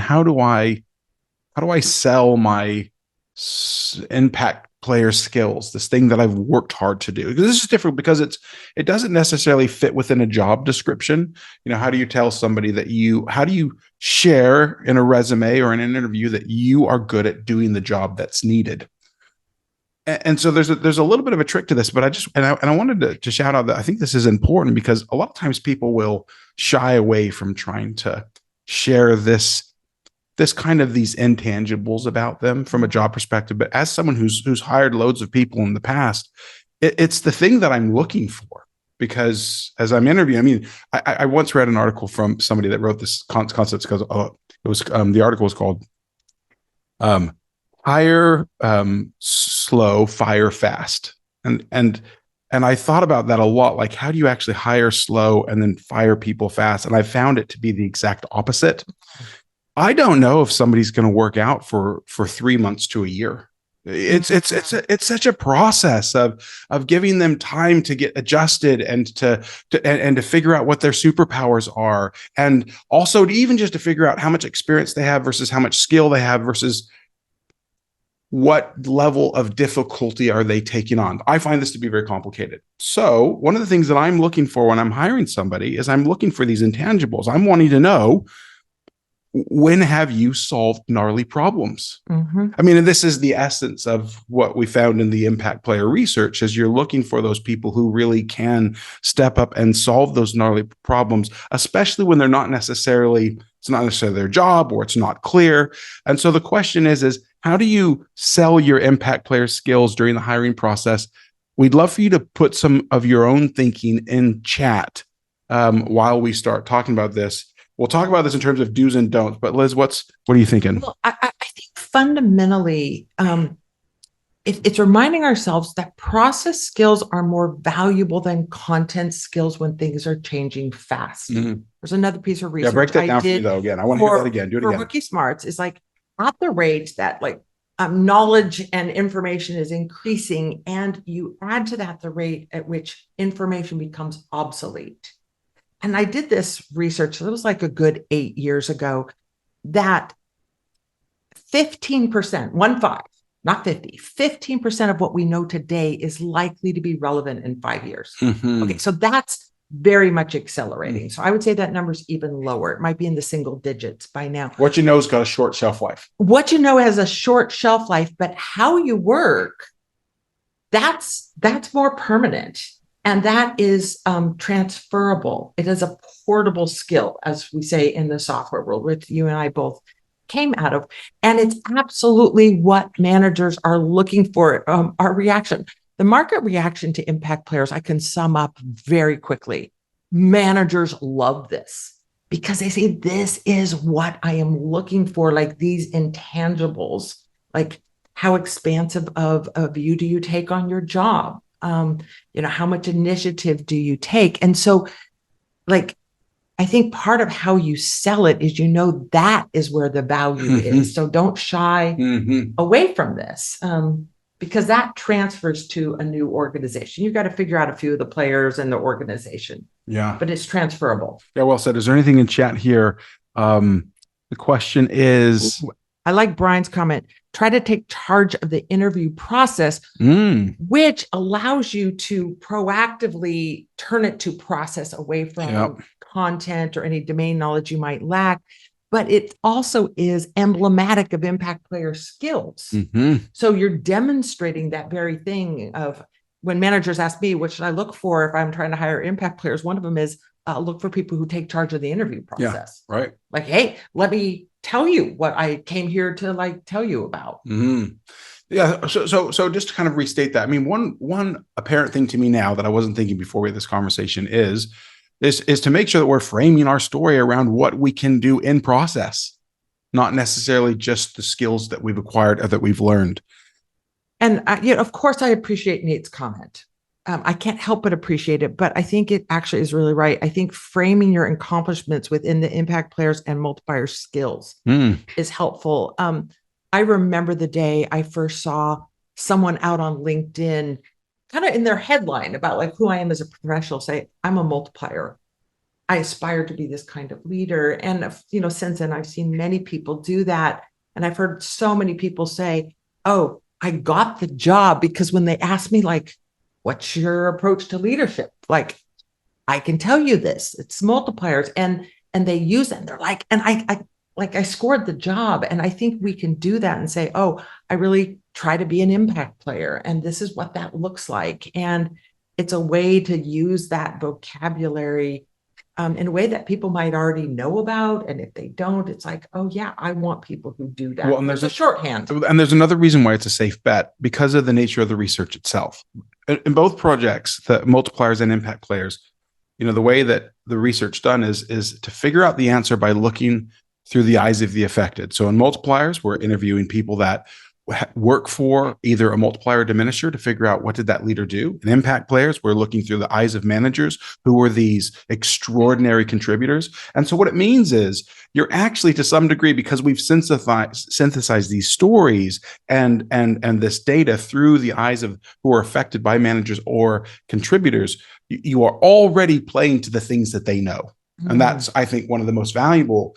how do I sell my impact player skills, this thing that I've worked hard to do? Because this is different because it doesn't necessarily fit within a job description. How do you tell somebody how do you share in a resume or in an interview that you are good at doing the job that's needed? And so there's a little bit of a trick to this, but I wanted to shout out that I think this is important because a lot of times people will shy away from trying to share this kind of these intangibles about them from a job perspective. But as someone who's hired loads of people in the past, it's the thing that I'm looking for, because as I'm interviewing, I once read an article from somebody that wrote this concept because the article was called hire slow, fire fast. And I thought about that a lot. Like, how do you actually hire slow and then fire people fast? And I found it to be the exact opposite. I don't know if somebody's going to work out for 3 months to a year. It's such a process of giving them time to get adjusted and to figure out what their superpowers are, and also to even just to figure out how much experience they have versus how much skill they have versus what level of difficulty are they taking on. I find this to be very complicated. So one of the things that I'm looking for when I'm hiring somebody is I'm looking for these intangibles. I'm wanting to know, when have you solved gnarly problems? Mm-hmm. I mean, and this is the essence of what we found in the impact player research, is you're looking for those people who really can step up and solve those gnarly problems, especially when it's not necessarily their job or it's not clear. And so the question is how do you sell your impact player skills during the hiring process? We'd love for you to put some of your own thinking in chat while we start talking about this. We'll talk about this in terms of do's and don'ts, but Liz, what are you thinking? Well, I think fundamentally, it's reminding ourselves that process skills are more valuable than content skills when things are changing fast. Mm-hmm. There's another piece of research. Yeah, break that down for me though. Again, I want to hear that again. Do it again. For Rookie Smarts, is like at the rate that knowledge and information is increasing, and you add to that the rate at which information becomes obsolete. And I did this research, so it was like a good 8 years ago, that 15%, 15, not 50, 15% of what we know today is likely to be relevant in 5 years. Mm-hmm. Okay, so that's very much accelerating. So I would say that number's even lower. It might be in the single digits by now. What you know has got a short shelf life. What you know has a short shelf life, but how you work, that's more permanent. And that is transferable. It is a portable skill, as we say in the software world, which you and I both came out of. And it's absolutely what managers are looking for. Our reaction, the market reaction to impact players, I can sum up very quickly. Managers love this because they say, this is what I am looking for, like these intangibles, like how expansive of a view do you take on your job? How much initiative do you take? And so, I think part of how you sell it is, that is where the value Mm-hmm. is. So don't shy away from this, because that transfers to a new organization. You've got to figure out a few of the players and the organization. Yeah. But it's transferable. Yeah, well said. Is there anything in chat here? The question is... I like Brian's comment. Try to take charge of the interview process, which allows you to proactively turn it to process away from content or any domain knowledge you might lack. But it also is emblematic of impact player skills. Mm-hmm. So you're demonstrating that very thing of, when managers ask me, what should I look for if I'm trying to hire impact players? One of them is look for people who take charge of the interview process. Yeah, right. Like, hey, let me tell you what I came here to tell you about. Mm-hmm. Yeah. So just to kind of restate that, I mean, one apparent thing to me now that I wasn't thinking before we had this conversation is to make sure that we're framing our story around what we can do in process, not necessarily just the skills that we've acquired or that we've learned. And of course, I appreciate Nate's comment. I can't help but appreciate it, but I think it actually is really right. I think framing your accomplishments within the impact players and multiplier skills is helpful. I remember the day I first saw someone out on LinkedIn, kind of in their headline about who I am as a professional, say, I'm a multiplier. I aspire to be this kind of leader. And, since then I've seen many people do that. And I've heard so many people say, oh, I got the job because when they ask me, like, what's your approach to leadership? Like, I can tell you this, it's multipliers. And they use it. And they're like, and I scored the job. And I think we can do that and say, oh, I really try to be an impact player. And this is what that looks like. And it's a way to use that vocabulary in a way that people might already know about. And if they don't, it's like, oh yeah, I want people who do that. Well, and there's a shorthand. And there's another reason why it's a safe bet, because of the nature of the research itself. In both projects, the multipliers and impact players, the way that the research done is to figure out the answer by looking through the eyes of the affected. So in multipliers, we're interviewing people that work for either a multiplier or diminisher to figure out what did that leader do. In impact players, we're looking through the eyes of managers who were these extraordinary contributors. And so what it means is you're actually, to some degree, because we've synthesized these stories and this data through the eyes of who are affected by managers or contributors, you are already playing to the things that they know. And that's, I think, one of the most valuable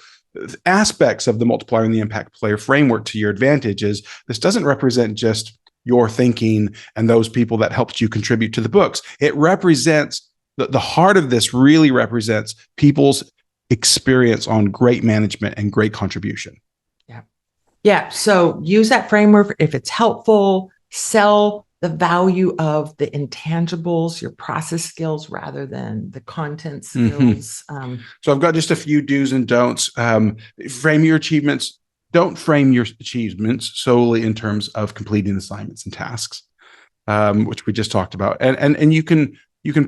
aspects of the multiplier and the impact player framework to your advantage. Is this doesn't represent just your thinking and those people that helped you contribute to the books. It represents the heart of this really represents people's experience on great management and great contribution. Yeah. So use that framework if it's helpful. Sell the value of the intangibles, your process skills, rather than the content skills. So I've got just a few do's and don'ts. Frame your achievements. Don't frame your achievements solely in terms of completing assignments and tasks, which we just talked about. And you can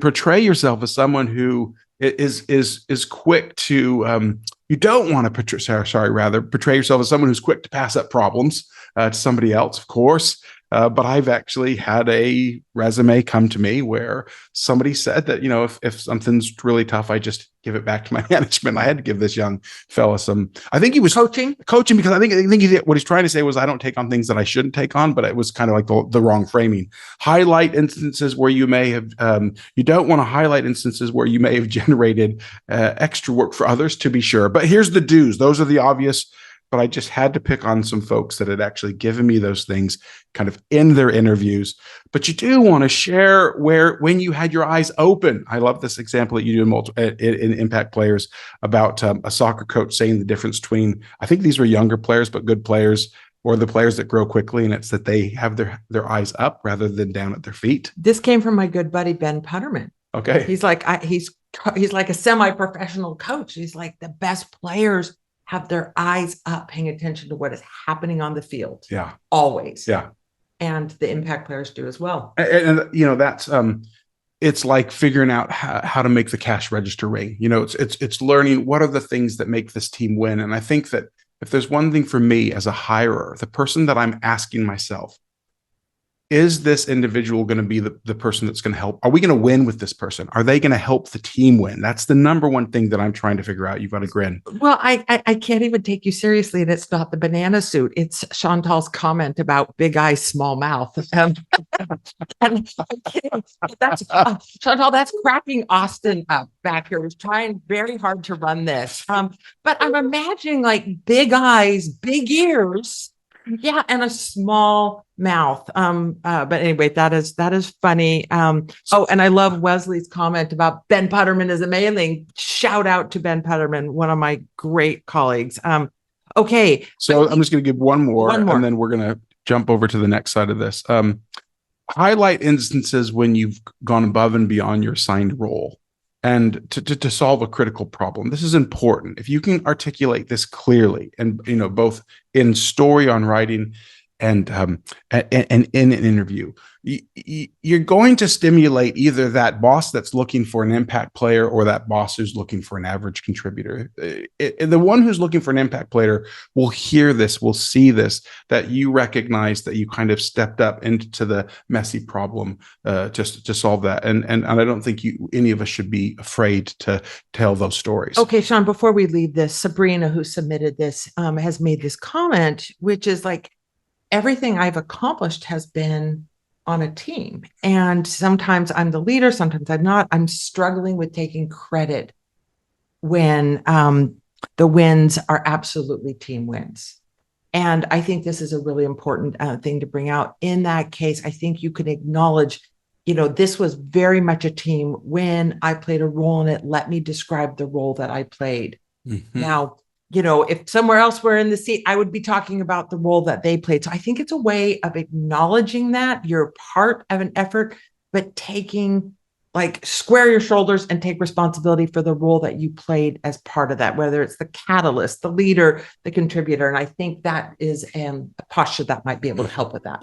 portray yourself as someone who is quick to. You don't want to portray yourself as someone who's quick to pass up problems to somebody else, of course. But I've actually had a resume come to me where somebody said that, if something's really tough, I just give it back to my management. I had to give this young fella I think he was coaching because I think what he's trying to say was I don't take on things that I shouldn't take on, but it was kind of like the wrong framing. Highlight instances where you may have, you don't want to highlight instances where you may have generated extra work for others, to be sure. But here's the do's. Those are the obvious. But I just had to pick on some folks that had actually given me those things kind of in their interviews. But you do want to share when you had your eyes open. I love this example that you do in impact players about a soccer coach saying the difference between, I think these were younger players, but good players, or the players that grow quickly. And it's that they have their eyes up rather than down at their feet. This came from my good buddy, Ben Putterman. Okay. He's like, he's like a semi-professional coach. He's like, the best players have their eyes up, paying attention to what is happening on the field. Yeah. Always. Yeah. And the impact players do as well. And that's it's like figuring out how to make the cash register ring. It's learning what are the things that make this team win. And I think that if there's one thing for me as a hirer, the person that I'm asking myself, is this individual going to be the person that's going to help? Are we going to win with this person? Are they going to help the team win? That's the number one thing that I'm trying to figure out. You've got to grin. Well, I can't even take you seriously. And it's not the banana suit. It's Chantal's comment about big eyes, small mouth. And that's Chantal, that's cracking Austin up back here. He's trying very hard to run this. But I'm imagining like big eyes, big ears. Yeah, and a small mouth. But anyway, that is funny. And I love Wesley's comment about Ben Putterman is amazing. Shout out to Ben Putterman, one of my great colleagues. Okay. So I'm just going to give one more, and then we're going to jump over to the next side of this. Highlight instances when you've gone above and beyond your assigned role and to solve a critical problem. This is important. If you can articulate this clearly, and both in story on writing and in an interview, you're going to stimulate either that boss that's looking for an impact player or that boss who's looking for an average contributor. The one who's looking for an impact player will hear this, will see this, that you recognize that you kind of stepped up into the messy problem just to solve that. And I don't think any of us should be afraid to tell those stories. Okay, Sean, before we leave this, Sabrina, who submitted this, has made this comment, which is like, everything I've accomplished has been on a team. And sometimes I'm the leader, sometimes I'm not. I'm struggling with taking credit when the wins are absolutely team wins. And I think this is a really important thing to bring out. In that case, I think you can acknowledge, this was very much a team win. I played a role in it. Let me describe the role that I played. Mm-hmm. Now, if somewhere else were in the seat, I would be talking about the role that they played. So I think it's a way of acknowledging that you're part of an effort, but square your shoulders and take responsibility for the role that you played as part of that, whether it's the catalyst, the leader, the contributor. And I think that is a posture that might be able to help with that.